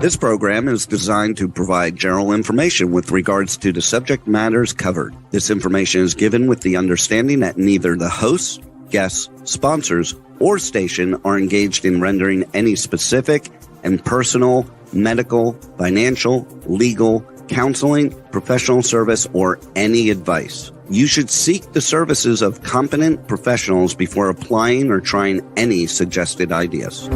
This program is designed to provide general information with regards to the subject matters covered. This information is given with the understanding that neither the hosts, guests, sponsors, or station are engaged in rendering any specific and personal, medical, financial, legal, counseling, professional service, or any advice. You should seek the services of competent professionals before applying or trying any suggested ideas.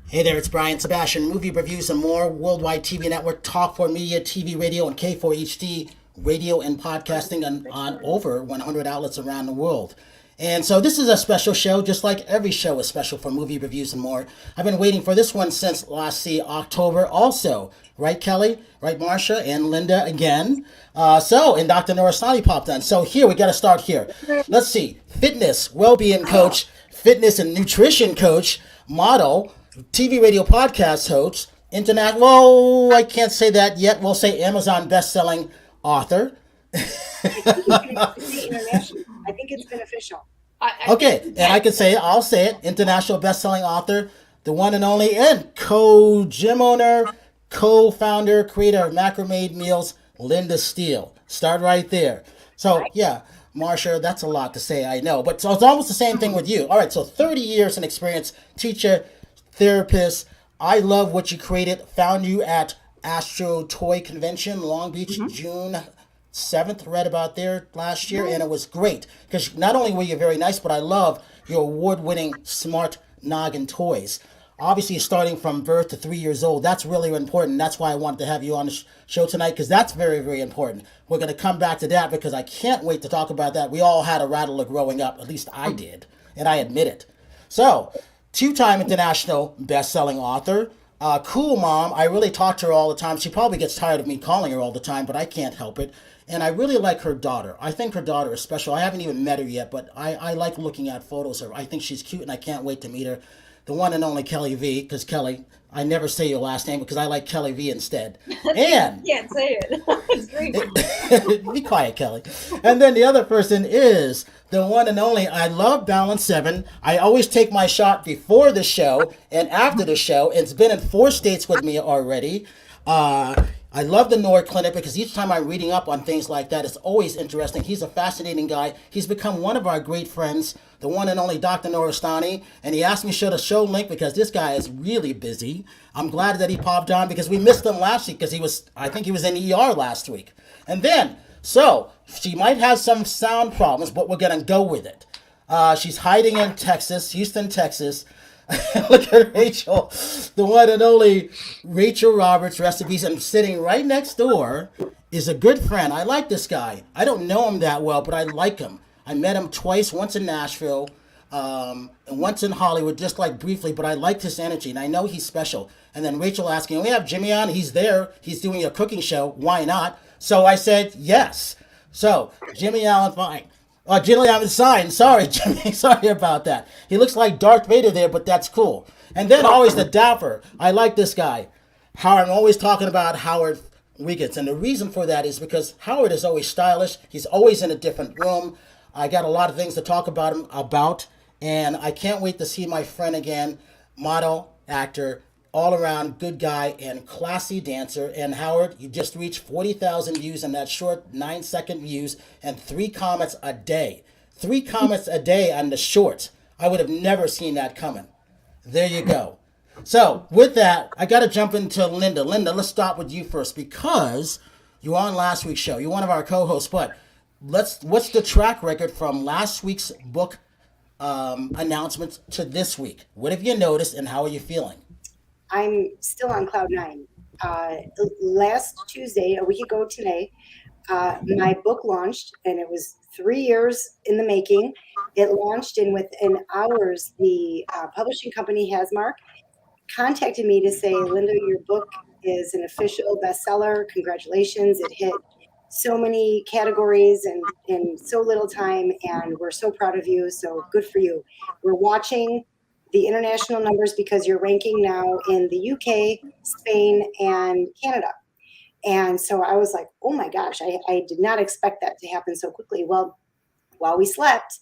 Hey there, it's Brian Sebastian, Movie Reviews and More, Worldwide TV Network, Talk 4 Media, TV, radio, and K4HD, radio and podcasting on over 100 outlets around the world. And so this is a special show, just like every show is special for Movie Reviews and More. I've been waiting for this one since last October also. Right, Kelly? Right, Marsha? And Linda again. And Dr. Nooristani popped on. So here, we got to start here. Let's see. Fitness, well-being coach, fitness and nutrition coach, model, TV, radio, podcast host, internet. Well, I can't say that yet. We'll say Amazon best-selling author. I think it's been official. Okay, and I can say it. I'll say it. International best-selling author, the one and only, and co-gym owner, co-founder, creator of Macrame Meals, Linda Steele. Start right there. So, yeah, Marsha, that's a lot to say, I know. But so it's almost the same thing with you. All right, so 30 years in experience, teacher, therapist. I love what you created. Found you at Astro Toy Convention, Long Beach, June 7th. Read about there last year, and it was great. Because not only were you very nice, but I love your award-winning smart Noggin toys. Obviously, starting from birth to 3 years old, that's really important. That's why I wanted to have you on the show tonight, because that's very, very important. We're going to come back to that, because I can't wait to talk about that. We all had a rattler growing up. At least I did, and I admit it. So, two-time international best-selling author, cool mom. I really talk to her all the time. She probably gets tired of me calling her all the time, but I can't help it. And I really like her daughter. I think her daughter is special. I haven't even met her yet, but I like looking at photos of her. I think she's cute, and I can't wait to meet her. The one and only Kelly V, because Kelly, I never say your last name because I like Kelly V instead. And You can't say it. It's great. be quiet, Kelly. And then the other person is the one and only, I love Balance 7. I always take my shot before the show and after the show. It's been in 4 states with me already. I love the Noor Clinic because each time I'm reading up on things like that, it's always interesting. He's a fascinating guy. He's become one of our great friends, the one and only Dr. Nooristani, and he asked me to show the show link because this guy is really busy. I'm glad that he popped on because we missed him last week because I think he was in ER last week. And then, so, she might have some sound problems, but we're going to go with it. She's hiding in Texas, Houston, Texas. Look at Rachel, the one and only Rachel Roberts Recipes, and sitting right next door is a good friend. I like this guy. I don't know him that well, but I like him. I met him twice, once in Nashville, and once in Hollywood, just like briefly, but I liked his energy, and I know he's special. And then Rachel asking, we have Jimmy on, he's there, he's doing a cooking show, why not? So I said, yes. So, Jimmy Allen Fine. Jimmy Allen Sign. Sorry, Jimmy. Sorry about that. He looks like Darth Vader there, but that's cool. And then always the dapper. I like this guy. Howard, I'm always talking about Howard Wiggins. And the reason for that is because Howard is always stylish. He's always in a different room. I got a lot of things to talk about him about. And I can't wait to see my friend again. Model, actor, all-around good guy and classy dancer. And Howard, you just reached 40,000 views in that short 9-second views and 3 comments a day. 3 comments a day on the shorts. I would have never seen that coming. There you go. So with that, I got to jump into Linda. Linda, let's start with you first because you were on last week's show. You're one of our co-hosts, but what's the track record from last week's book announcements to this week? What have you noticed and how are you feeling? I'm still on cloud 9. last Tuesday, a week ago today, my book launched, and it was 3 years in the making. It launched, and within hours, the publishing company Hasmark contacted me to say, Linda, your book is an official bestseller. Congratulations. It hit so many categories and in so little time, and we're so proud of you. So good for you. We're watching the international numbers because you're ranking now in the UK, Spain, and Canada. And so I was like, oh my gosh, I did not expect that to happen so quickly. Well, while we slept,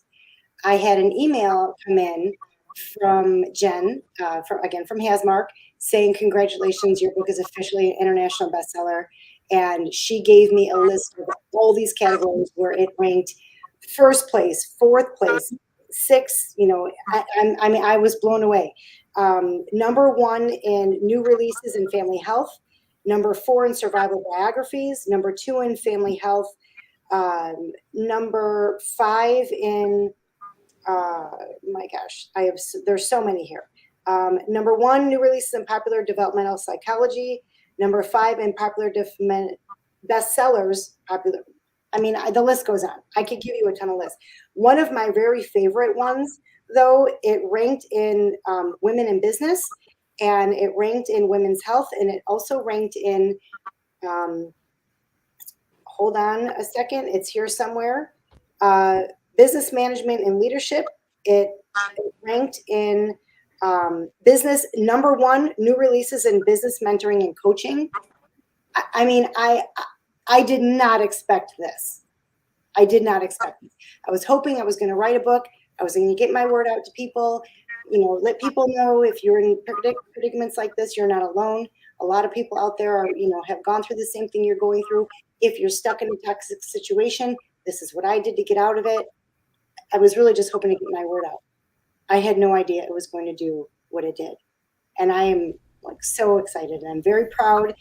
I had an email come in from Jen, from Hasmark, saying, congratulations, your book is officially an international bestseller. And she gave me a list of all these categories where it ranked first place, fourth place, sixth. I mean, I was blown away. Number one in new releases in family health, number 4 in survival biographies, number 2 in family health, number 5 in my gosh, there's so many here. Number 1, new releases in popular developmental psychology. Number 5 in popular bestsellers. The list goes on. I could give you a ton of lists. One of my very favorite ones, though, it ranked in women in business, and it ranked in women's health, and it also ranked in, hold on a second, it's here somewhere. Business management and leadership. It ranked in business, number 1, new releases in business mentoring and coaching. I did not expect this. I did not expect this. I was hoping I was going to write a book. I was going to get my word out to people, let people know if you're in predicaments like this, you're not alone. A lot of people out there have gone through the same thing you're going through. If you're stuck in a toxic situation, this is what I did to get out of it. I was really just hoping to get my word out. I had no idea it was going to do what it did. And I am so excited, and I'm very proud,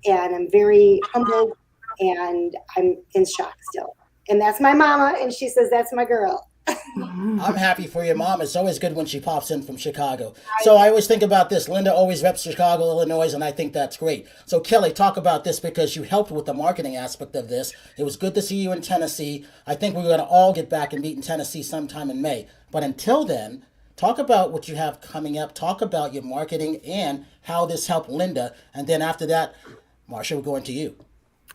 and I'm very humbled, and I'm in shock still. And that's my mama, and she says, that's my girl. I'm happy for your mom. It's always good when she pops in from Chicago. So I always think about this. Linda always reps Chicago, Illinois, and I think that's great. So Kelly, talk about this because you helped with the marketing aspect of this. It was good to see you in Tennessee. I think we're going to all get back and meet in Tennessee sometime in May. But until then, talk about what you have coming up. Talk about your marketing and how this helped Linda. And then after that, Marsha, we're going to you.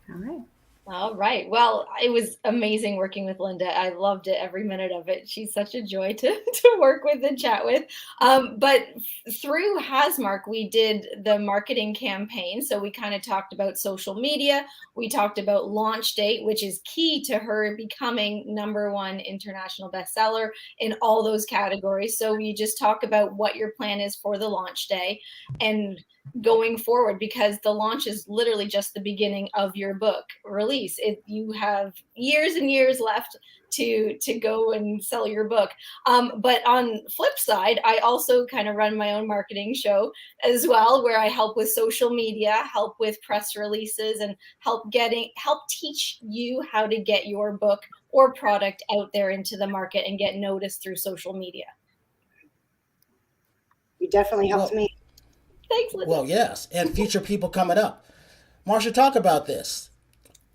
All right. All right. Well, it was amazing working with Linda. I loved it, every minute of it. She's such a joy to work with and chat with. But through Hasmark, we did the marketing campaign. So we kind of talked about social media. We talked about launch date, which is key to her becoming #1 international bestseller in all those categories. So we just talk about what your plan is for the launch day and going forward, because the launch is literally just the beginning of your book release. You have years and years left to go and sell your book. But on flip side, I also kind of run my own marketing show as well, where I help with social media, help with press releases, and help teach you how to get your book or product out there into the market and get noticed through social media. You definitely helped me. Thanks, Linda. Well, yes, and future people coming up. Marsha, talk about this.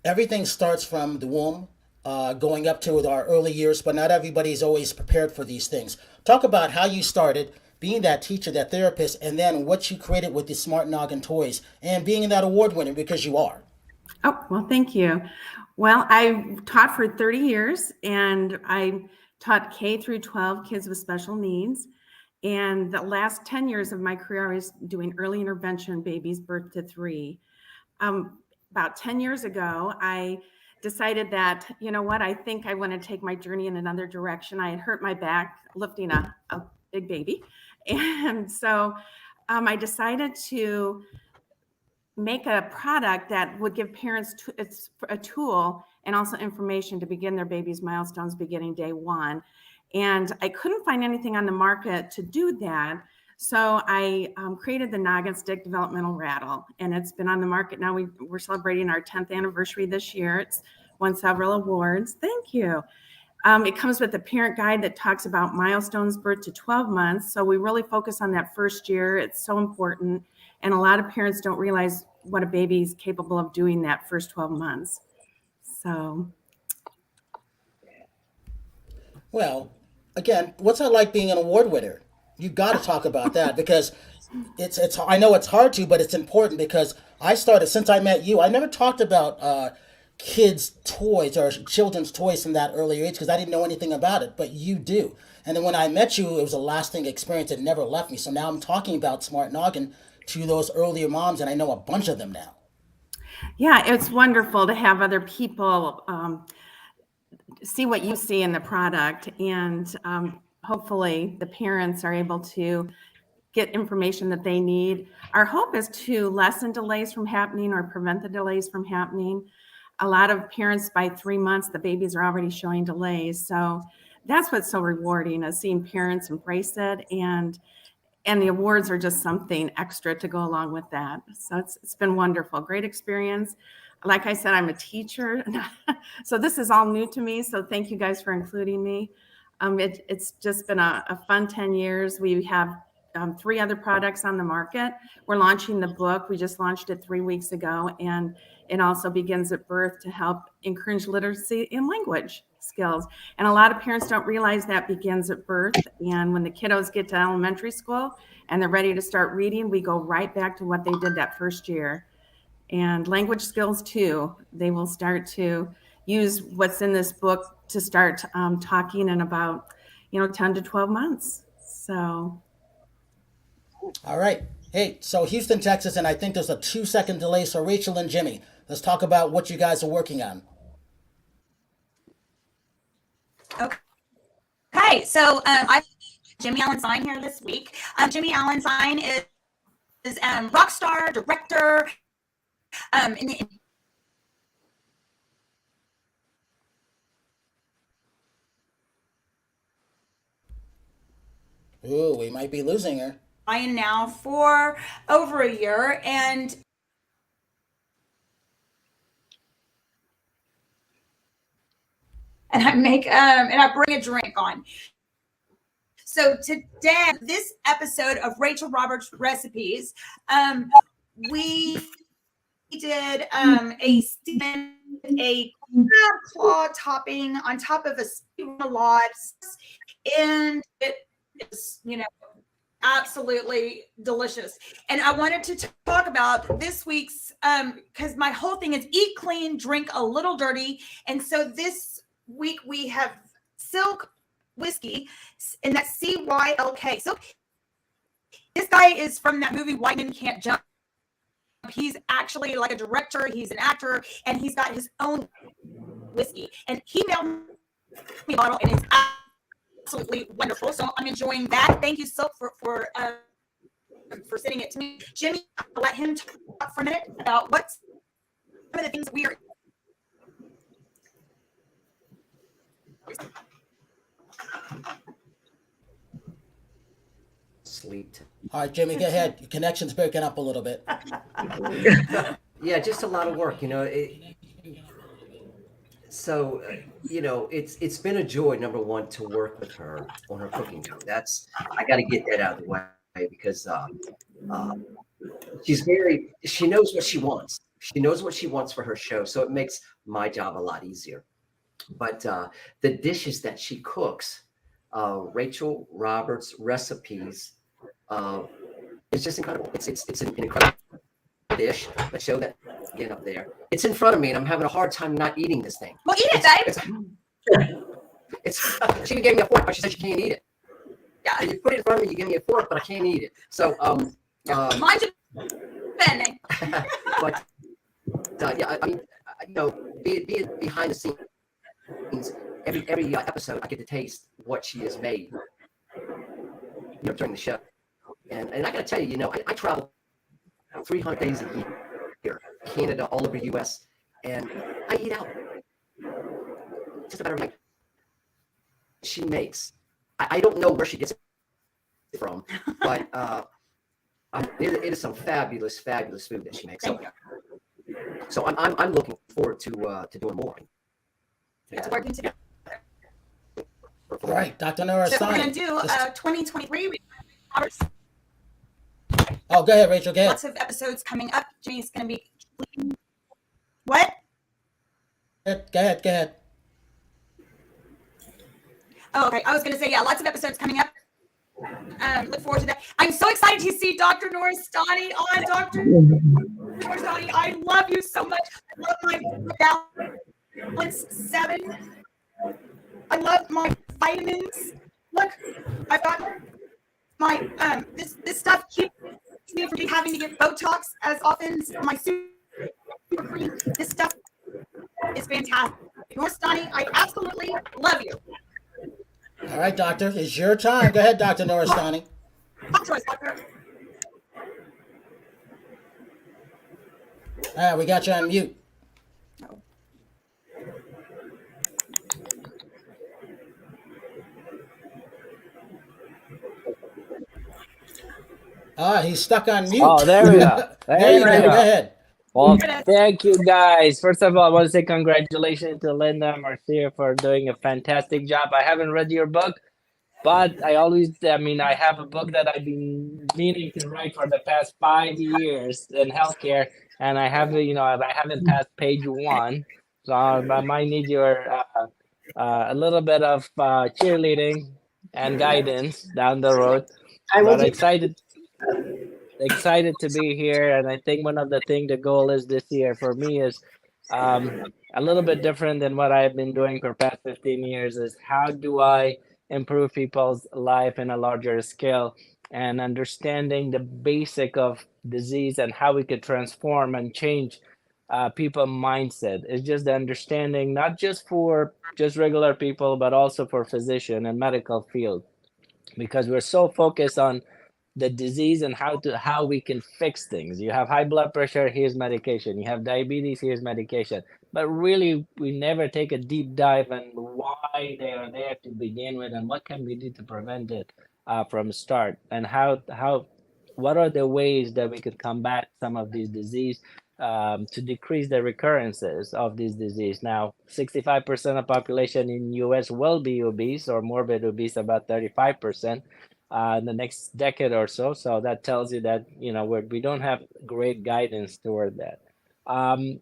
Everything starts from the womb, going up to our early years, but not everybody's always prepared for these things. Talk about how you started, being that teacher, that therapist, and then what you created with the Smart Noggin toys, and being that award winner, because you are. Oh, well, thank you. Well, I taught for 30 years, and I taught K through 12 kids with special needs. And the last 10 years of my career, I was doing early intervention, babies birth to 3. About 10 years ago, I decided that, you know what, I think I want to take my journey in another direction. I had hurt my back lifting a big baby. And so I decided to make a product that would give parents a tool and also information to begin their baby's milestones beginning day 1. And I couldn't find anything on the market to do that. So I created the Noggin Stick Developmental Rattle, and it's been on the market now. We're celebrating our 10th anniversary this year. It's won several awards. Thank you. It comes with a parent guide that talks about milestones birth to 12 months. So we really focus on that first year. It's so important. And a lot of parents don't realize what a baby's capable of doing that first 12 months. So. Well, again, what's it like being an award winner? You got to talk about that because it's. I know it's hard to, but it's important because I started since I met you. I never talked about kids' toys or children's toys from that earlier age because I didn't know anything about it, but you do. And then when I met you, it was a lasting experience. It never left me. So now I'm talking about Smart Noggin to those earlier moms, and I know a bunch of them now. Yeah, it's wonderful to have other people see what you see in the product, and hopefully the parents are able to get information that they need. Our hope is to lessen delays from happening or prevent the delays from happening. A lot of parents, by 3 months, the babies are already showing delays. So that's what's so rewarding, is seeing parents embrace it, and the awards are just something extra to go along with that. So it's been wonderful, great experience. Like I said, I'm a teacher, so this is all new to me. So thank you guys for including me. It's just been a fun 10 years. We have 3 other products on the market. We're launching the book. We just launched it 3 weeks ago, and it also begins at birth to help encourage literacy in language skills. And a lot of parents don't realize that begins at birth. And when the kiddos get to elementary school and they're ready to start reading, we go right back to what they did that first year. And language skills too, they will start to use what's in this book to start talking in about 10 to 12 months. So. All right. Hey, so Houston, Texas, and I think there's a 2-second delay. So Rachel and Jimmy, let's talk about what you guys are working on. Okay, so I Jimmy Allenstein here this week. Jimmy Allenstein is rock star, director. Ooh, we might be losing her. Now for over a year, and I bring a drink on. So today, this episode of Rachel Roberts Recipes, we did a crab claw topping on top of a salad, and it is, absolutely delicious. And I wanted to talk about this week's, because my whole thing is eat clean, drink a little dirty. And so this week we have Silk whiskey, and that's CYLK. So this guy is from that movie White Men Can't Jump. He's actually like a director, he's an actor, and he's got his own whiskey. And he mailed me a bottle, and it's absolutely wonderful. So I'm enjoying that. Thank you, Silk, for sending it to me. Jimmy, I'll let him talk for a minute about what's some of the things we are. Sleep. All right, Jimmy, go ahead. Your connection's breaking up a little bit. Yeah, just a lot of work, it's been a joy, number one, to work with her on her cooking show. I got to get that out of the way because she knows what she wants. She knows what she wants for her show, so it makes my job a lot easier. But the dishes that she cooks, Rachel Roberts Recipes, it's just incredible. It's an incredible dish. Let's show that again up there. It's in front of me, and I'm having a hard time not eating this thing. Well, eat it, Dave. She gave me a fork, but she said she can't eat it. Yeah, you put it in front of me, you give me a fork, but I can't eat it. So, mine's bending. But yeah, I mean, being behind the scenes, every episode, I get to taste what she has made, during the show. And I got to tell you, I travel 300 days a year, Canada, all over the U.S., and I eat out. Just about every night she makes. I don't know where she gets it from, but it is some fabulous, fabulous food that she makes. So I'm looking forward to doing more. It's working together. All right, Dr. Nooristani. So we're going to do 2023. Oh, Oh, go ahead, Rachel. Go ahead. Lots of episodes coming up. Jenny's going to be. What? Go ahead. Go ahead. Oh, okay. I was going to say, yeah, lots of episodes coming up. Look forward to that. I'm so excited to see Dr. Nooristani on. Dr. Nooristani, I love you so much. I love my balance 7. I love my vitamins. Look, I've got my this stuff keeps me from having to get Botox as often as my super cream. This stuff is fantastic. Nooristani, I absolutely love you. All right, doctor, it's your time. Go ahead, Dr. Nooristani. Talk to us, doctor. All right, we got you on mute. He's stuck on mute. Oh, there we go. There you go. Go ahead. Well, thank you guys. First of all, I want to say congratulations to Linda and Marcia for doing a fantastic job. I haven't read your book, but I have a book that I've been meaning to write for the past 5 years in healthcare, and I haven't passed page 1, so I might need your a little bit of cheerleading and guidance down the road. But excited to be here, and I think one of the goal is this year for me is a little bit different than what I've been doing for past 15 years is how do I improve people's life in a larger scale and understanding the basic of disease and how we could transform and change people's mindset. It's just the understanding, not just for just regular people, but also for physician and medical field, because we're so focused on the disease and how we can fix things. You have high blood pressure, here's medication. You have diabetes, here's medication. But really, we never take a deep dive on why they are there to begin with and what can we do to prevent it from start, and what are the ways that we could combat some of these disease to decrease the recurrences of this disease. Now, 65% of population in US will be obese or morbid obese, about 35%. In the next decade or so. So that tells you that, we don't have great guidance toward that.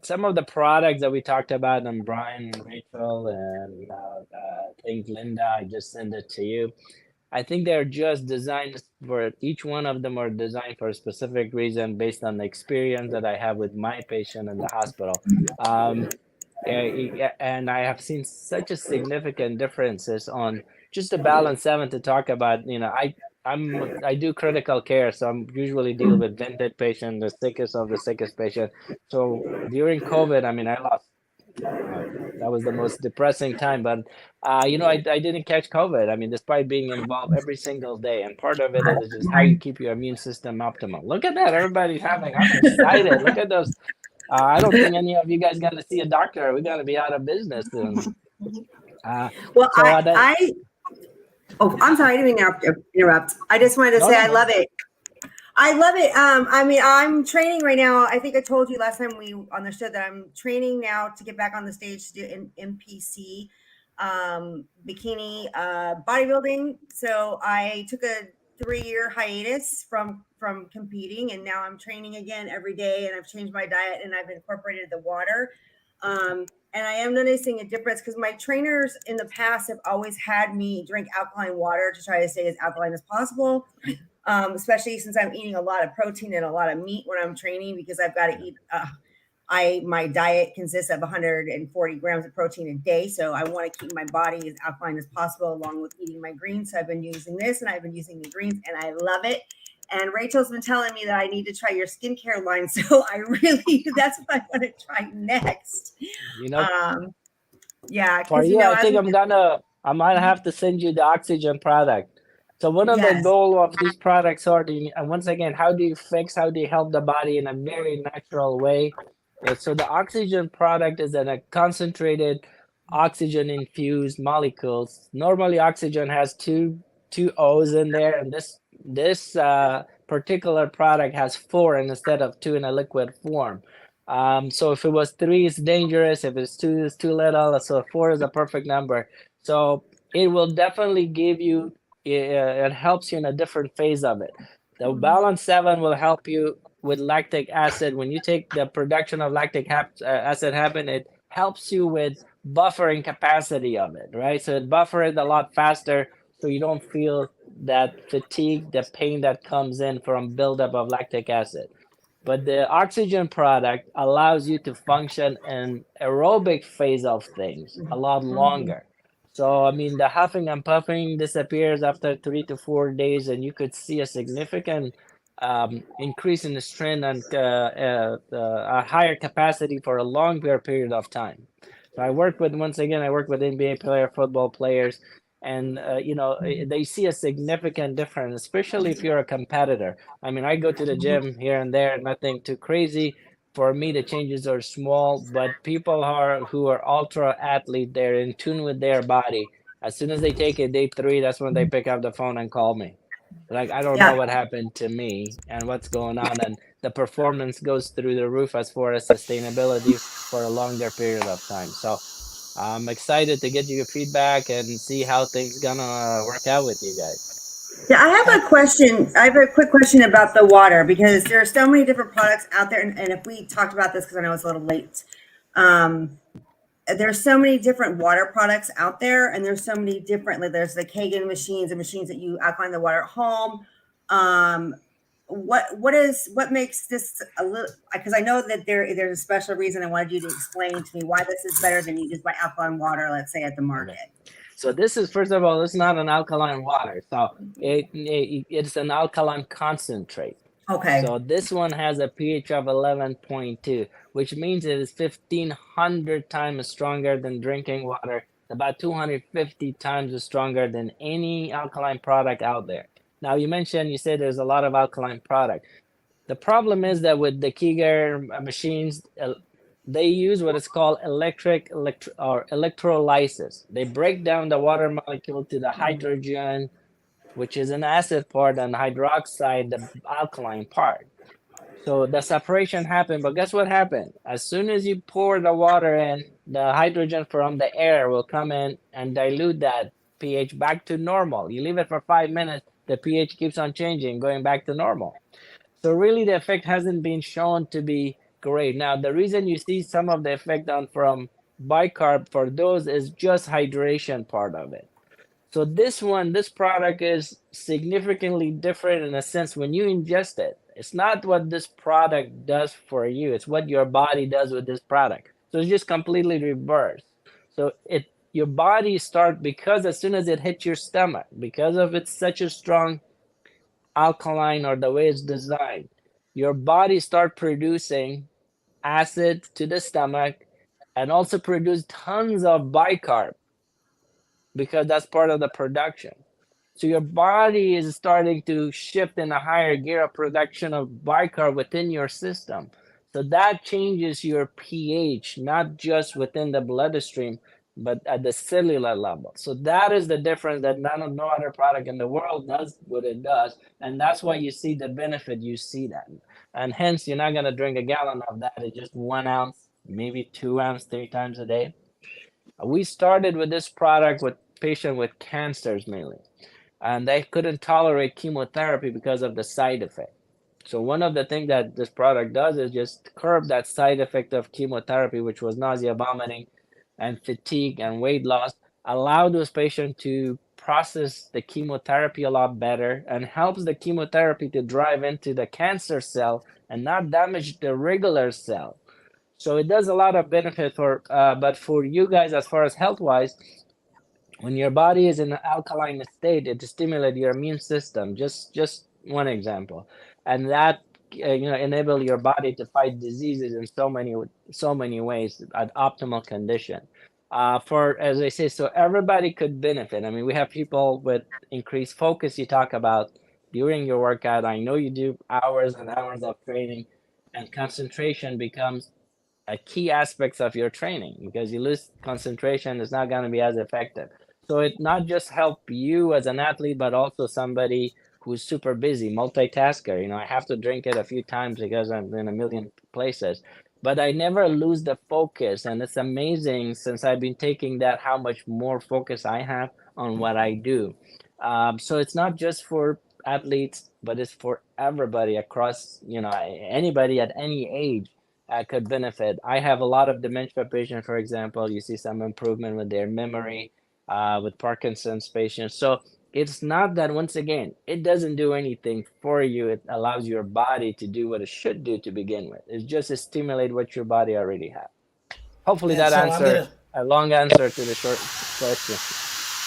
Some of the products that we talked about, and Brian and Rachel and I think Linda, I just sent it to you. I think they're just designed for, each one of them are designed for a specific reason based on the experience that I have with my patient in the hospital. And I have seen such a significant differences on just the balance 7 to talk about. I do critical care, so I'm usually deal with vented patient, the sickest of the sickest patient. So during COVID, I lost. That was the most depressing time, but I didn't catch COVID. Despite being involved every single day, and part of it is just how you keep your immune system optimal. Look at that, everybody's having. I'm excited. Look at those. I don't think any of you guys got to see a doctor. We're gonna be out of business soon. I'm sorry, I didn't interrupt. I just wanted to say I love it. I love it. I'm training right now. I think I told you last time we understood that I'm training now to get back on the stage to do an MPC bikini bodybuilding. So I took a 3-year hiatus from competing, and now I'm training again every day, and I've changed my diet and I've incorporated the water. And I am noticing a difference because my trainers in the past have always had me drink alkaline water to try to stay as alkaline as possible, especially since I'm eating a lot of protein and a lot of meat when I'm training, because I've got to eat. My diet consists of 140 grams of protein a day, so I want to keep my body as alkaline as possible along with eating my greens. So I've been using this, and I've been using the greens, and I love it. And Rachel's been telling me that I need to try your skincare line. So that's what I want to try next. Yeah. For you, I think I might have to send you the oxygen product. So one of the goal of these products are, and once again, how do you help the body in a very natural way? So the oxygen product is in a concentrated oxygen infused molecules. Normally oxygen has two O's in there, and this particular product has 4 instead of 2 in a liquid form. So if it was 3, it's dangerous. If it's 2, it's too little. So 4 is a perfect number. So it will definitely give you, it helps you in a different phase of it. The Balance 7 will help you with lactic acid. When you take the production of lactic acid happen, it helps you with buffering capacity of it, right? So it buffers it a lot faster, so you don't feel that fatigue, the pain that comes in from buildup of lactic acid. But the oxygen product allows you to function in aerobic phase of things a lot longer. So, I mean, the huffing and puffing disappears after 3 to 4 days, and you could see a significant increase in the strength and a higher capacity for a longer period of time. So I work with, once again, I work with NBA player, football players, and they see a significant difference, especially if you're a competitor. I mean, I go to the gym here and there, nothing too crazy. For me, the changes are small, but people who are ultra athlete, they're in tune with their body. As soon as they take it day 3, that's when they pick up the phone and call me. Like, I don't know what happened to me and what's going on, and the performance goes through the roof as far as sustainability for a longer period of time. So I'm excited to get your feedback and see how things gonna work out with you guys. Yeah, I have a question. I have a quick question about the water, because there are so many different products out there. And if we talked about this, because I know it's a little late, there's so many different water products out there, and there's so many different, like there's the Kagan machines and machines that you alkaline the water at home. What makes this a little, because I know that there's a special reason. I wanted you to explain to me why this is better than you just buy alkaline water, let's say, at the market. So this is, first of all, it's not an alkaline water. So it's an alkaline concentrate. Okay. So this one has a pH of 11.2, which means it is 1,500 times stronger than drinking water, about 250 times stronger than any alkaline product out there. Now, you said there's a lot of alkaline product. The problem is that with the Kegger machines, they use what is called electrolysis. They break down the water molecule to the hydrogen, which is an acid part, and hydroxide, the alkaline part. So the separation happened, but guess what happened? As soon as you pour the water in, the hydrogen from the air will come in and dilute that pH back to normal. You leave it for 5 minutes, the pH keeps on changing, going back to normal. So really the effect hasn't been shown to be great. Now, the reason you see some of the effect from bicarb for those is just hydration part of it. So this product is significantly different in a sense. When you ingest it, it's not what this product does for you. It's what your body does with this product. So it's just completely reversed. So your body because as soon as it hits your stomach, because of it's such a strong alkaline or the way it's designed, your body start producing acid to the stomach and also produce tons of bicarb, because that's part of the production. So your body is starting to shift in a higher gear of production of bicarb within your system. So that changes your pH, not just within the bloodstream, but at the cellular level. So that is the difference, that no other product in the world does what it does. And that's why you see the benefit, you see that. And hence, you're not going to drink a gallon of that. It's just 1 ounce, maybe 2 ounces, 3 times a day. We started with this product with patients with cancers mainly, and they couldn't tolerate chemotherapy because of the side effect. So one of the things that this product does is just curb that side effect of chemotherapy, which was nausea, vomiting, and fatigue and weight loss, allow those patients to process the chemotherapy a lot better, and helps the chemotherapy to drive into the cancer cell and not damage the regular cell. So it does a lot of benefit but for you guys, as far as health-wise, when your body is in an alkaline state, it stimulates your immune system. Just one example, and that enable your body to fight diseases in so many ways at optimal condition. As I say, so everybody could benefit. I mean, we have people with increased focus. You talk about during your workout. I know you do hours and hours of training, and concentration becomes a key aspects of your training, because you lose concentration, it's not going to be as effective. So it not just help you as an athlete, but also somebody who's super busy, multitasker. I have to drink it a few times because I'm in a million places, but I never lose the focus. And it's amazing, since I've been taking that, how much more focus I have on what I do. So it's not just for athletes, but it's for everybody across, anybody at any age could benefit. I have a lot of dementia patients, for example. You see some improvement with their memory, with Parkinson's patients. So it's not that, once again, it doesn't do anything for you. It allows your body to do what it should do to begin with. It's just to stimulate what your body already has. Hopefully And that so I'm answer, gonna, a long answer to the short question.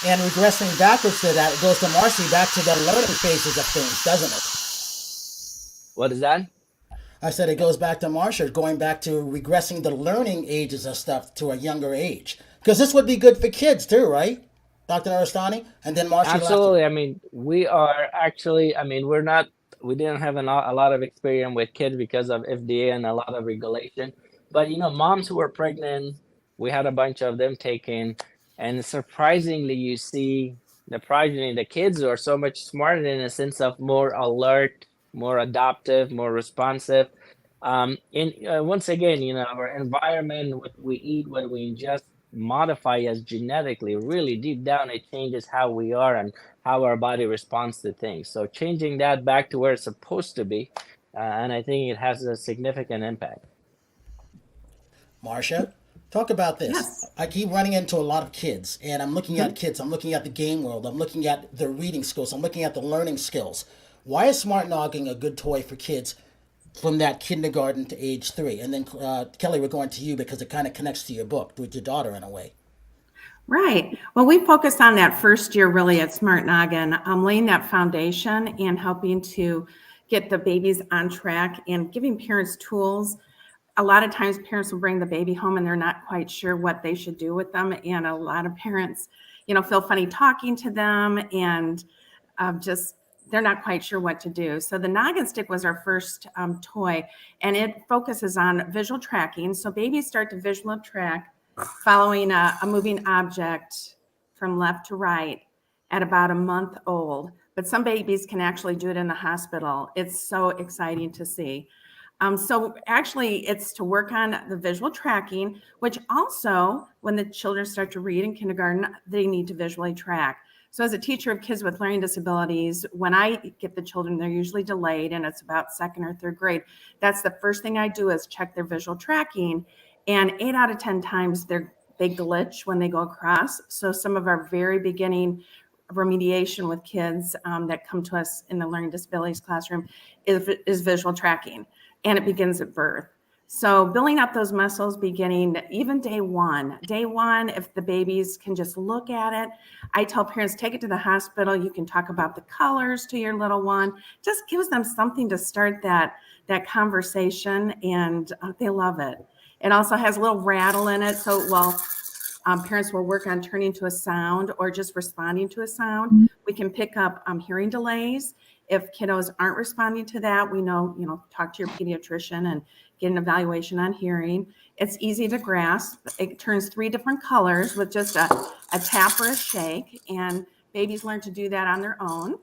and regressing backwards to that, it goes to Marcy back to the learning phases of things, doesn't it? What is that? I said it goes back to Marsha, going back to regressing the learning ages of stuff to a younger age. Because this would be good for kids too, right, Dr. Nooristani? And then Marsha left you. Absolutely. I mean, we are actually, we're not, we didn't have a lot of experience with kids because of FDA and a lot of regulation. But, moms who were pregnant, we had a bunch of them taken. And surprisingly, you see the progeny, the kids are so much smarter in a sense of more alert, more adaptive, more responsive. Once again, our environment, what we eat, what we ingest, modify us genetically. Really deep down, it changes how we are and how our body responds to things. So changing that back to where it's supposed to be, and I think it has a significant impact. Marsha, talk about this. Yes. I keep running into a lot of kids, and I'm looking at kids. I'm looking at the game world. I'm looking at the reading skills. I'm looking at the learning skills. Why is Smart Noggin a good toy for kids from that kindergarten to age 3? And then, Kelly, we're going to you because it kind of connects to your book, with your daughter in a way. Right. Well, we focus on that first year really at Smart Noggin, laying that foundation and helping to get the babies on track and giving parents tools. A lot of times parents will bring the baby home and they're not quite sure what they should do with them. And a lot of parents, feel funny talking to them and just they're not quite sure what to do. So the Noggin Stick was our first toy, and it focuses on visual tracking. So babies start to visually track following a moving object from left to right at about a month old. But some babies can actually do it in the hospital. It's so exciting to see. So actually, it's to work on the visual tracking, which also, when the children start to read in kindergarten, they need to visually track. So as a teacher of kids with learning disabilities, when I get the children, they're usually delayed and it's about 2nd or 3rd grade. That's the first thing I do is check their visual tracking. And 8 out of 10 times they glitch when they go across. So some of our very beginning remediation with kids that come to us in the learning disabilities classroom is visual tracking. And it begins at birth. So building up those muscles beginning even day one, if the babies can just look at it. I tell parents, take it to the hospital. You can talk about the colors to your little one. Just gives them something to start that conversation, and they love it. It also has a little rattle in it. So parents will work on turning to a sound or just responding to a sound. We can pick up hearing delays. If kiddos aren't responding to that, we know, talk to your pediatrician and get an evaluation on hearing. It's easy to grasp. It turns 3 different colors with just a tap or a shake, and babies learn to do that on their own.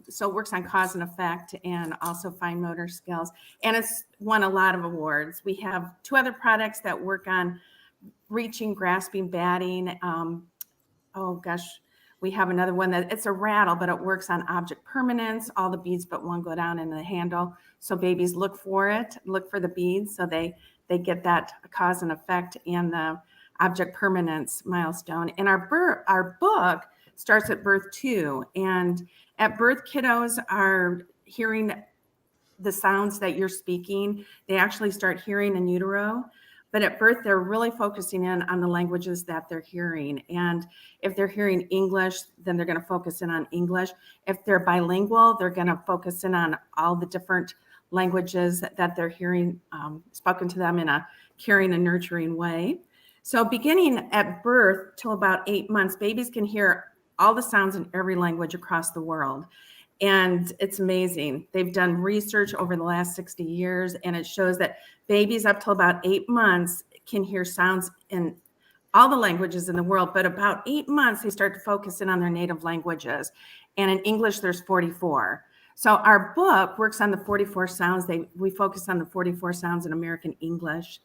So it works on cause and effect and also fine motor skills. And it's won a lot of awards. We have 2 other products that work on reaching, grasping, batting. We have another one that it's a rattle, but it works on object permanence. All the beads but one go down in the handle. So babies look for the beads. So they get that cause and effect and the object permanence milestone. And our book starts at birth too. And at birth, kiddos are hearing the sounds that you're speaking. They actually start hearing in utero. But at birth, they're really focusing in on the languages that they're hearing. And if they're hearing English, then they're going to focus in on English. If they're bilingual, they're going to focus in on all the different languages that they're hearing spoken to them in a caring and nurturing way. So beginning at birth till about 8 months, babies can hear all the sounds in every language across the world. And it's amazing. They've done research over the last 60 years, and it shows that babies up till about 8 months can hear sounds in all the languages in the world, but about 8 months, they start to focus in on their native languages. And in English, there's 44. So our book works on the 44 sounds. We focus on the 44 sounds in American English.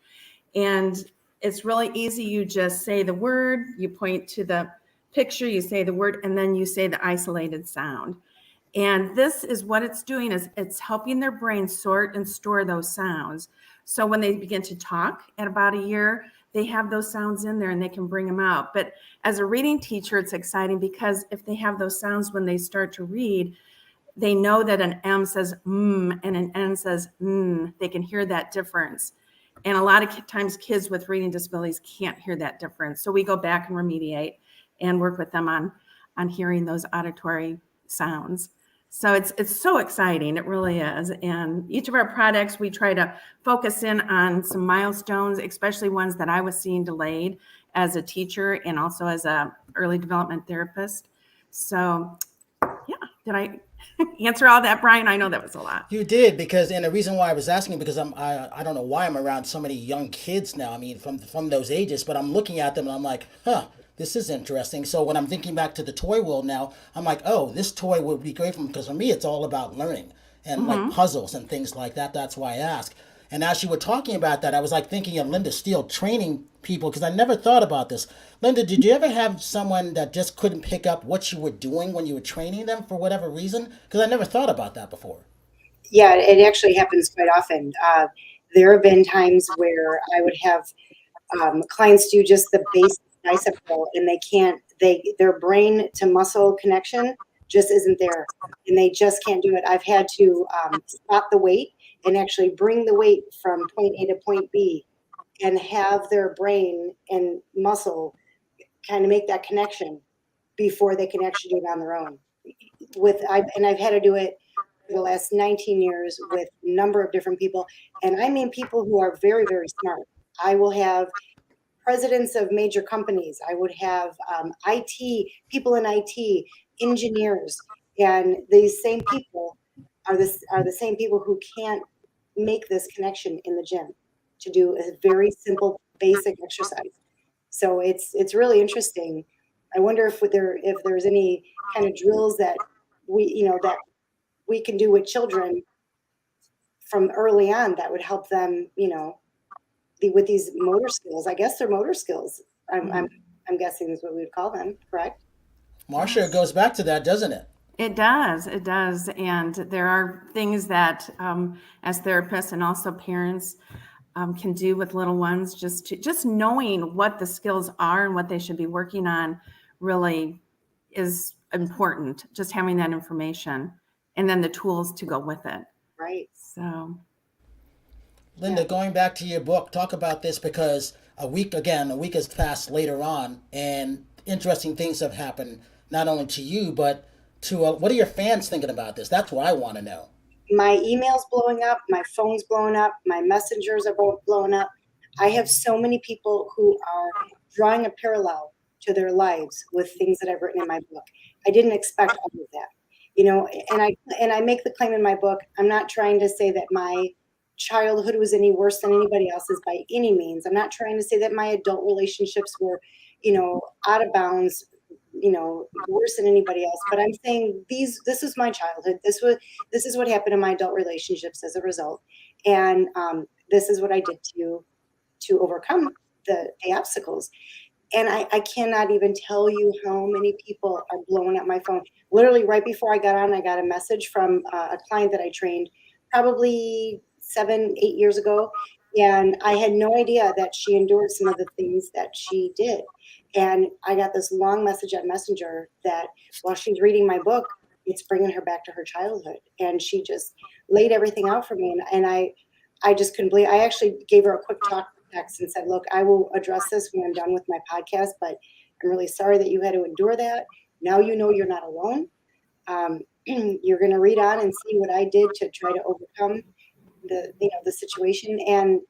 And it's really easy. You just say the word, you point to the picture, you say the word, and then you say the isolated sound. And this is what it's doing, is it's helping their brain sort and store those sounds. So when they begin to talk at about a year, they have those sounds in there and they can bring them out. But as a reading teacher, it's exciting because if they have those sounds when they start to read, they know that an M says and an N says They can hear that difference. And a lot of times kids with reading disabilities can't hear that difference. So we go back and remediate and work with them on hearing those auditory sounds. So it's so exciting. It really is. And each of our products, we try to focus in on some milestones, especially ones that I was seeing delayed as a teacher and also as a early development therapist. So yeah, did I answer all that, Brian? I know that was a lot. You did, because, and the reason why I was asking, because I don't know why I'm around so many young kids now. I mean, from those ages, but I'm looking at them and I'm like, this is interesting. So when I'm thinking back to the toy world now, I'm like, oh, this toy would be great for me, because for me, it's all about learning and like puzzles and things like that. That's why I ask. And as you were talking about that, I was like thinking of Linda Steele training people, because I never thought about this. Linda, did you ever have someone that just couldn't pick up what you were doing when you were training them for whatever reason? Because I never thought about that before. Yeah, it actually happens quite often. There have been times where I would have clients do just the basic bicep curl, and their brain to muscle connection just isn't there, and they just can't do it. I've had to spot the weight and actually bring the weight from point A to point B and have their brain and muscle kind of make that connection before they can actually do it on their own. I've had to do it for the last 19 years with a number of different people. And I mean people who are very, very smart. I will have presidents of major companies. I would have IT, people in IT, engineers. And these same people are the same people who can't make this connection in the gym to do a very simple, basic exercise. So it's really interesting. I wonder if there's any kind of drills that we can do with children from early on that would help them, with these motor skills. I guess they're motor skills. I'm guessing is what we would call them, correct? Marcia, it goes back to that, doesn't it? It does. And there are things that as therapists and also parents can do with little ones, just knowing what the skills are and what they should be working on really is important. Just having that information and then the tools to go with it. Right. So, Linda, going back to your book, talk about this, because a week has passed later on, and interesting things have happened, not only to you, but to what are your fans thinking about this? That's what I want to know. My email's blowing up, my phone's blowing up, my messengers are both blowing up. I have so many people who are drawing a parallel to their lives with things that I've written in my book. I didn't expect all of that, and I make the claim in my book. I'm not trying to say that my childhood was any worse than anybody else's by any means. I'm not trying to say that my adult relationships were, out of bounds, worse than anybody else. But I'm saying this is my childhood. This is what happened in my adult relationships as a result. And this is what I did to overcome the obstacles. And I cannot even tell you how many people are blowing up my phone. Literally right before I got on, I got a message from a client that I trained probably 7-8 years ago. And I had no idea that she endured some of the things that she did. And I got this long message on Messenger that while she's reading my book, it's bringing her back to her childhood. And she just laid everything out for me. And I just couldn't believe. I actually gave her a quick talk text and said, look, I will address this when I'm done with my podcast, but I'm really sorry that you had to endure that. Now you know you're not alone. You're going to read on and see what I did to try to overcome the situation. And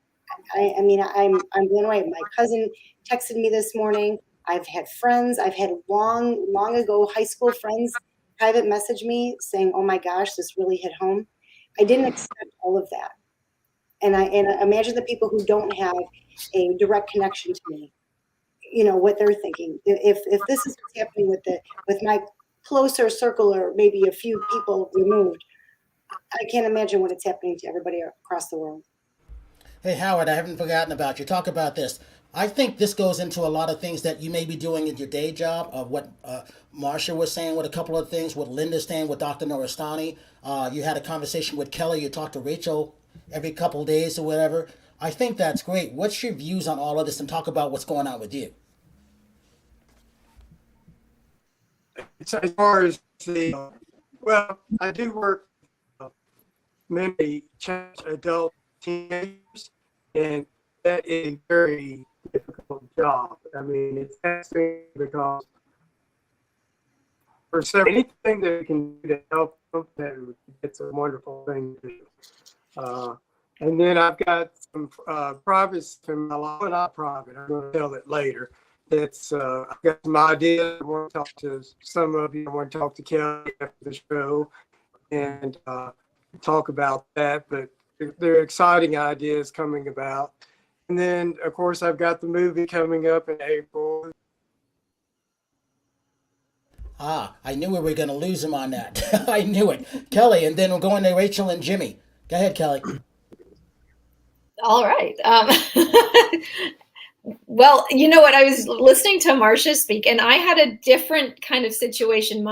I'm blown away. My cousin texted me this morning. I've had friends. I've had long ago high school friends private message me saying, "Oh my gosh, this really hit home." I didn't expect all of that, and I imagine the people who don't have a direct connection to me, what they're thinking. If this is what's happening with my closer circle or maybe a few people removed, I can't imagine what it's happening to everybody across the world. Hey, Howard, I haven't forgotten about you. Talk about this. I think this goes into a lot of things that you may be doing in your day job, of what Marsha was saying with a couple of things, what Linda's saying with Dr. Nooristani. You had a conversation with Kelly. You talked to Rachel every couple of days or whatever. I think that's great. What's your views on all of this, and talk about what's going on with you? As far as the, well, I do work many adult teenagers, and that is a very difficult job. I mean, it's fascinating because for anything that we can do to help them, it's a wonderful thing to do. And then I've got some private, well, not private, I'm going to tell it later. It's I've got some ideas. I want to talk to some of you. I want to talk to Kelly after the show and talk about that. But there are exciting ideas coming about. And then, of course, I've got the movie coming up in April. I knew we were going to lose him on that. I knew it. Kelly, and then we're going to Rachel and Jimmy. Go ahead, Kelly. All right. Well, you know what? I was listening to Marsha speak, and I had a different kind of situation.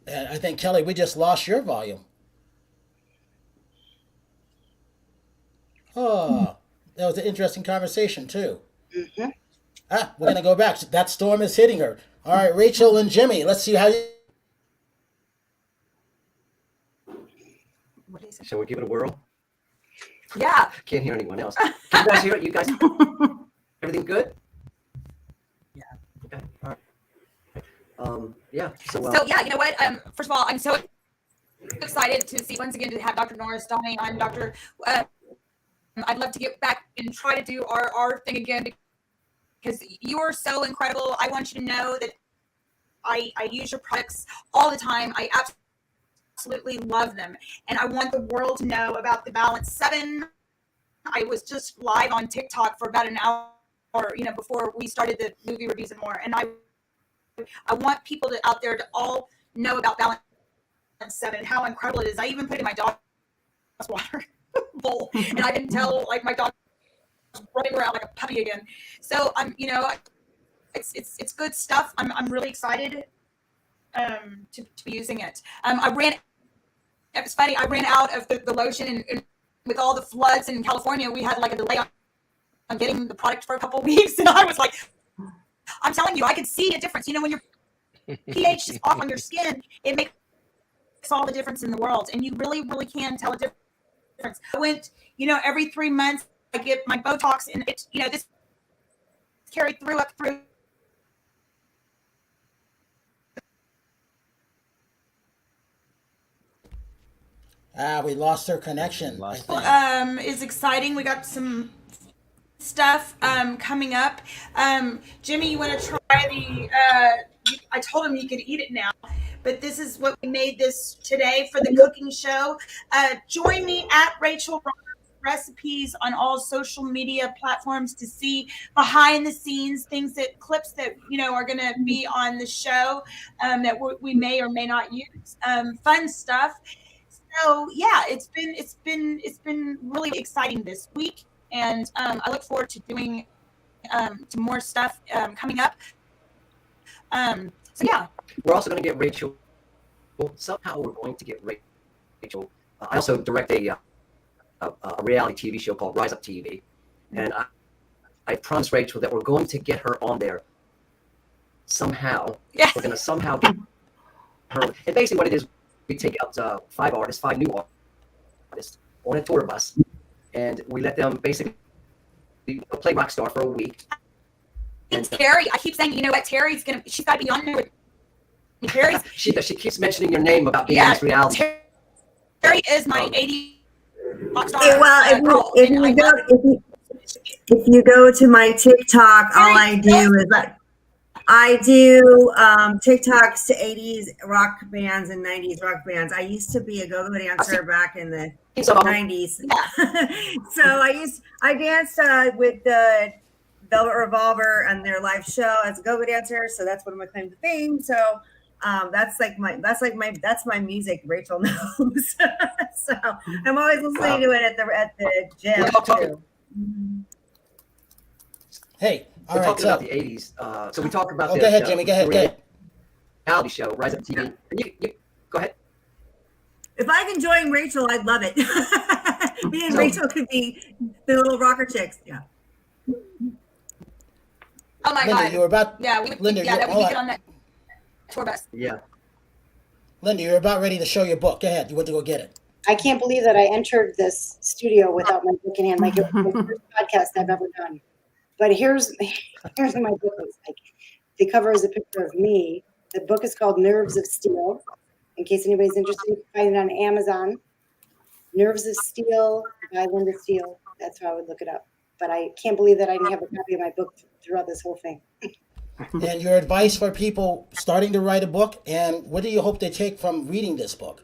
And I think, Kelly, we just lost your volume. Oh, that was an interesting conversation, too. Mm-hmm. We're going to go back. That storm is hitting her. All right, Rachel and Jimmy, let's see how you... Shall we give it a whirl? Yeah. Can't hear anyone else. Can you guys hear it? You guys, everything good? Yeah. Okay. All right. Yeah. So yeah, you know what? First of all, I'm so excited to see once again to have Dr. Nooristani. I'm Dr. I'd love to get back and try to do our thing again because you are so incredible. I want you to know that I use your products all the time. I absolutely love them, and I want the world to know about the Balance 7. I was just live on TikTok for about an hour, before we started the movie reviews and more, and I want people out there to all know about Balance 7, how incredible it is. I even put it in my dog's water bowl, and I can tell like my dog running around like a puppy again. So it's good stuff. I'm really excited to be using it. It was funny. I ran out of the lotion, and with all the floods in California, we had like a delay on getting the product for a couple of weeks. And I was like, I'm telling you, I could see a difference. When your pH is off on your skin, it makes all the difference in the world. And you really, really can tell a difference. I went, every 3 months, I get my Botox, and it, this carried through up through. We lost their connection. Is exciting. We got some stuff coming up. Jimmy, you want to try the? I told him you could eat it now, but this is what we made this today for the cooking show. Join me at Rachel Recipes on all social media platforms to see behind the scenes clips that are going to be on the show that we may or may not use. Fun stuff. So yeah, it's been really exciting this week, and I look forward to doing to more stuff coming up. So yeah, we're also going to get Rachel. Well, somehow we're going to get Rachel. I also direct a reality TV show called Rise Up TV, and I promised Rachel that we're going to get her on there somehow. Yes. We're going to somehow get her. And basically, what it is, we take out 5 new artists on a tour bus, and we let them basically play rock star for a week. And Terry, I keep saying, Terry's she's got to be on there with me. Terry's, she keeps mentioning your name about being on reality. Terry is my 80 rock star. Well, if you go to my TikTok, all I do is I do TikToks to 80s rock bands and 90s rock bands. I used to be a go-go dancer back in the 90s. So I danced with the Velvet Revolver and their live show as a go-go dancer. So that's one of my claims to fame. So That's my music. Rachel knows. So I'm always listening to it at the gym too. Hey, all We're right. talking So about the 80s. So we talk about go ahead, Jimmy. Go ahead. Reality show, Rise Up TV. And you go ahead. If I can join Rachel, I'd love it. Me and Rachel could be the little rocker chicks. Yeah. Oh my Linda, God. you were about. Yeah, we Linda, get hold on that tour bus. Yeah. Linda, you're about ready to show your book. Go ahead. You went to go get it. I can't believe that I entered this studio without my book in hand. Like it was the first podcast I've ever done. But here's what my book looks like. The cover is a picture of me. The book is called Nerves of Steel. In case anybody's interested, you can find it on Amazon. Nerves of Steel by Linda Steele. That's how I would look it up. But I can't believe that I didn't have a copy of my book throughout this whole thing. And your advice for people starting to write a book, and what do you hope they take from reading this book?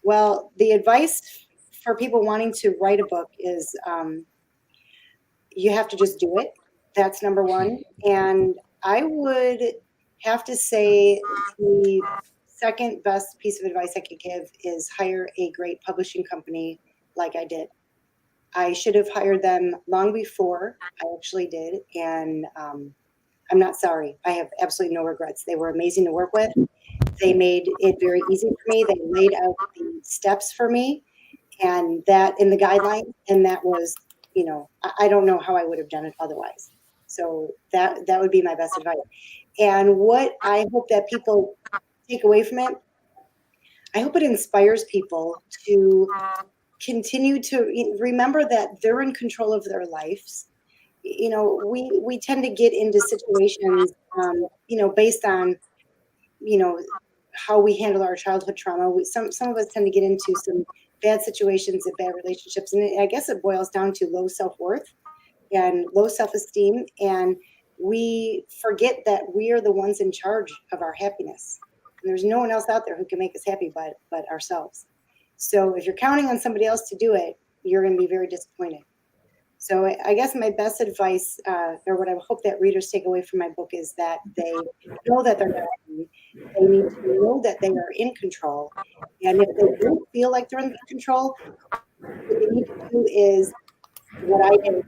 Well, the advice for people wanting to write a book is you have to just do it. That's number one. And I would have to say the second best piece of advice I could give is hire a great publishing company like I did. I should have hired them long before I actually did. And I'm not sorry. I have absolutely no regrets. They were amazing to work with. They made it very easy for me. They laid out the steps for me and that in the guidelines. And that was, I don't know how I would have done it otherwise. So that would be my best advice. And what I hope that people take away from it, I hope it inspires people to continue to remember that they're in control of their lives. We tend to get into situations, based on, how we handle our childhood trauma. Some of us tend to get into some bad situations and bad relationships. And I guess it boils down to low self-worth and low self-esteem. And we forget that we are the ones in charge of our happiness. And there's no one else out there who can make us happy but ourselves. So if you're counting on somebody else to do it, you're going to be very disappointed. So I guess my best advice, or what I hope that readers take away from my book, is that they know that they're not happy. They need to know that they are in control. And if they don't feel like they're in control, what they need to do is what I did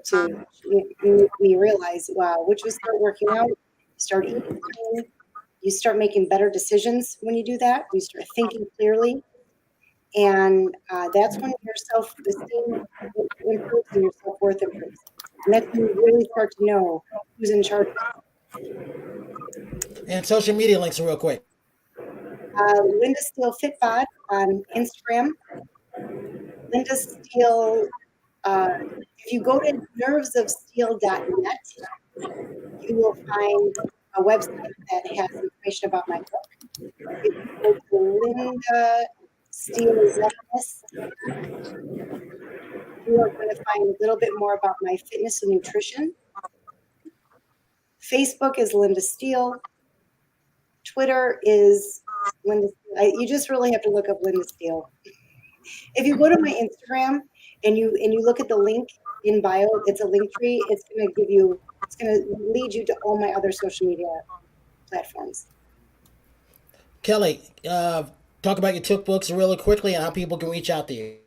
to make me realize, which was start working out, start eating clean. You start making better decisions when you do that. You start thinking clearly. And that's when your self-esteem improves and your self-worth improves. And that's when you really start to know who's in charge. And social media links real quick. Linda Steele FitBod on Instagram. Linda Steele, if you go to nervesofsteel.net, you will find a website that has information about my book. If you go to Linda Steele As, you are going to find a little bit more about my fitness and nutrition. Facebook is Linda Steele. Twitter is Linda Steele. You just really have to look up Linda Steele. If you go to my Instagram and you look at the link in bio, it's a link tree. It's going to lead you to all my other social media platforms. Kelly, talk about your cookbooks really quickly and how people can reach out to you.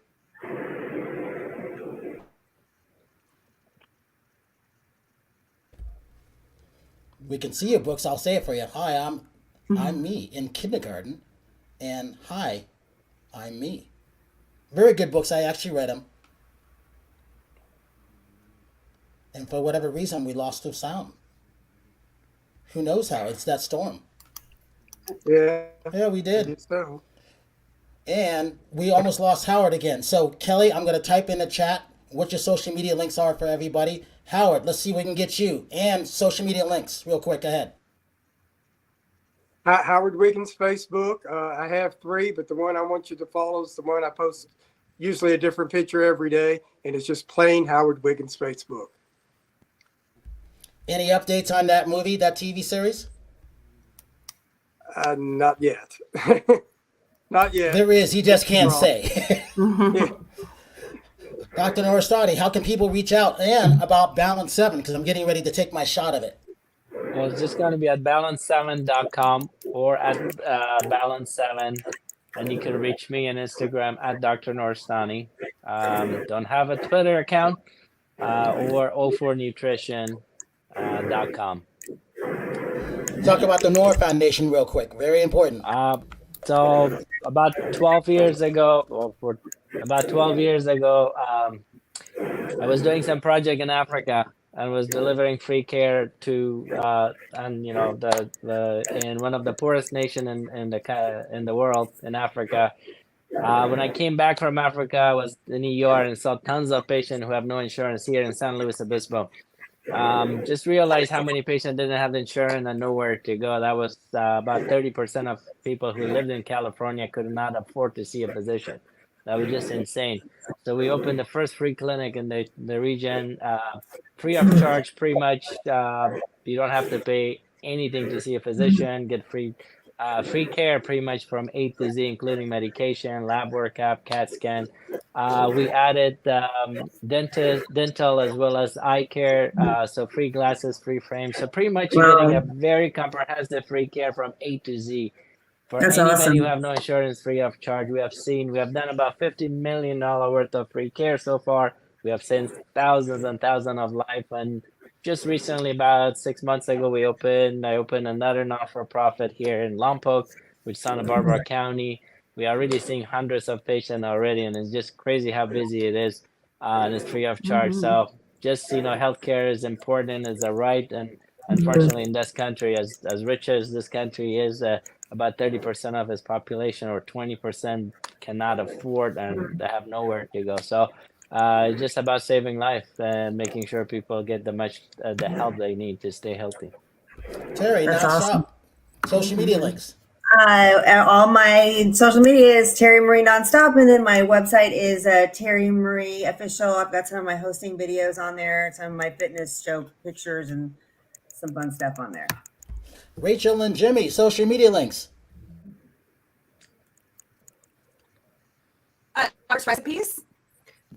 We can see your books. I'll say it for you. Hi, I'm me in kindergarten, and hi, I'm me. Very good books. I actually read them, and for whatever reason, we lost the sound. Who knows how? It's that storm. Yeah. Yeah, we did. So. And we almost lost Howard again. So, Kelly, I'm going to type in the chat what your social media links are for everybody. Howard, let's see if we can get you and social media links real quick. Go ahead. Howard Wiggins Facebook. I have 3, but the one I want you to follow is the one I post, usually a different picture every day, and it's just plain Howard Wiggins Facebook. Any updates on that movie, that TV series? Not yet. Not yet. There is. You just can't say. Yeah. Dr. Nooristani, how can people reach out and about Balance 7? Because I'm getting ready to take my shot of it. It's just going to be at balance7.com or at balance7. And you can reach me on Instagram at Dr. Nooristani. Don't have a Twitter account or o4nutrition.com. Talk about the Noor Foundation real quick. Very important. So about 12 years ago, I was doing some project in Africa and was delivering free care to in one of the poorest nation in the world, in Africa. When I came back from Africa, I was in ER and saw tons of patients who have no insurance here in San Luis Obispo. Just realized how many patients didn't have insurance and nowhere to go. That was about 30% of people who lived in California could not afford to see a physician. That was just insane. So we opened the first free clinic in the region, free of charge, pretty much. You don't have to pay anything to see a physician, get free care pretty much from A to Z, including medication, lab workup, CAT scan. We added dental as well as eye care, so free glasses, free frames. So pretty much you're getting a very comprehensive free care from A to Z. For anybody who have no insurance, free of charge. We have done about $50 million worth of free care so far. We have saved thousands and thousands of lives. And just recently, about 6 months ago, I opened another not-for-profit here in Lompoc, which is Santa Barbara County. We are already seeing hundreds of patients already, and it's just crazy how busy it is. And it's free of charge. So just, healthcare is important, it's a right. And unfortunately, in this country, as rich as this country is, about 30% of its population or 20% cannot afford and they have nowhere to go. So it's just about saving life and making sure people get the help they need to stay healthy. Terry, that's awesome. Social media links. All my social media is Terry Marie Nonstop, and then my website is Terry Marie Official. I've got some of my hosting videos on there, some of my fitness show pictures, and some fun stuff on there. Rachel and Jimmy, social media links. Mark's Recipes.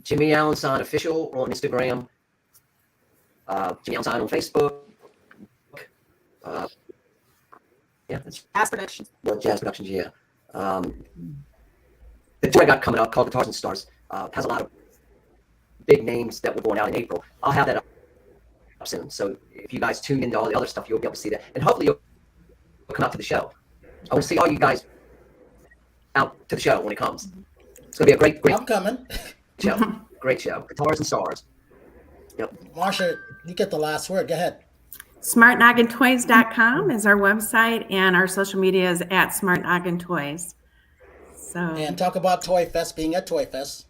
Jimmy Allen Sign Official on Instagram. Jimmy Allen Sign on Facebook. That's Jazz Productions. Well, Jazz Productions, yeah. The tour I got coming up called Guitars and Stars has a lot of big names that we're going out in April. I'll have that up soon. So if you guys tune into all the other stuff, you'll be able to see that. And hopefully you'll come out to the show. I want to see all you guys out to the show when it comes. It's going to be a great I'm coming. show. Great show. Guitars and Stars. Yep. Marsha, you get the last word. Go ahead. SmartNogginToys.com is our website, and our social media is at SmartNogginToys. And talk about Toy Fest, being at Toy Fest.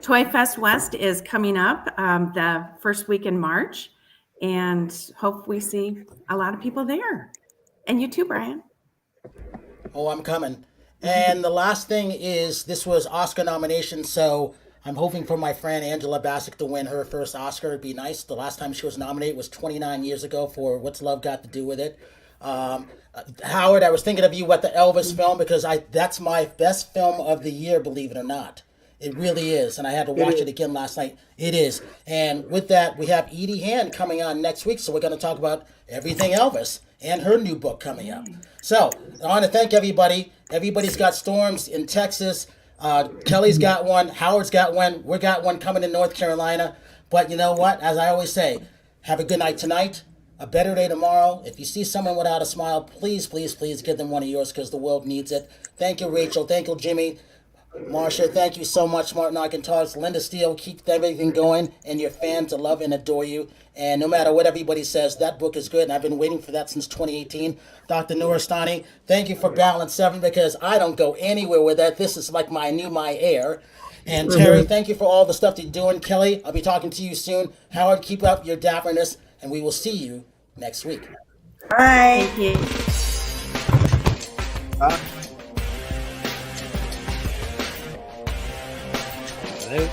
Toy Fest West is coming up the first week in March, and hope we see a lot of people there. And you too, Brian. Oh, I'm coming. And the last thing is, this was Oscar nomination, so I'm hoping for my friend Angela Bassett to win her first Oscar. It'd be nice. The last time she was nominated was 29 years ago for What's Love Got to Do with It. Howard, I was thinking of you with the Elvis film because that's my best film of the year, believe it or not. It really is, and I had to watch it again last night. It is. And with that, we have Edie Hand coming on next week, so we're going to talk about everything Elvis and her new book coming up. So I want to thank everybody. Everybody's got storms in Texas. Kelly's got one. Howard's got one. We got one coming in North Carolina. But you know what? As I always say, have a good night tonight, a better day tomorrow. If you see someone without a smile, please, please, please give them one of yours because the world needs it. Thank you, Rachel. Thank you, Jimmy. Marsha, thank you so much, Smart Noggin Talks. Linda Steele, keep everything going, and your fans love and adore you. And no matter what everybody says, that book is good, and I've been waiting for that since 2018. Dr. Nooristani, thank you for Balance 7, because I don't go anywhere with that. This is like my air. And Terry, thank you for all the stuff you're doing. Kelly, I'll be talking to you soon. Howard, keep up your dapperness, and we will see you next week. Bye. Thank you. Hello.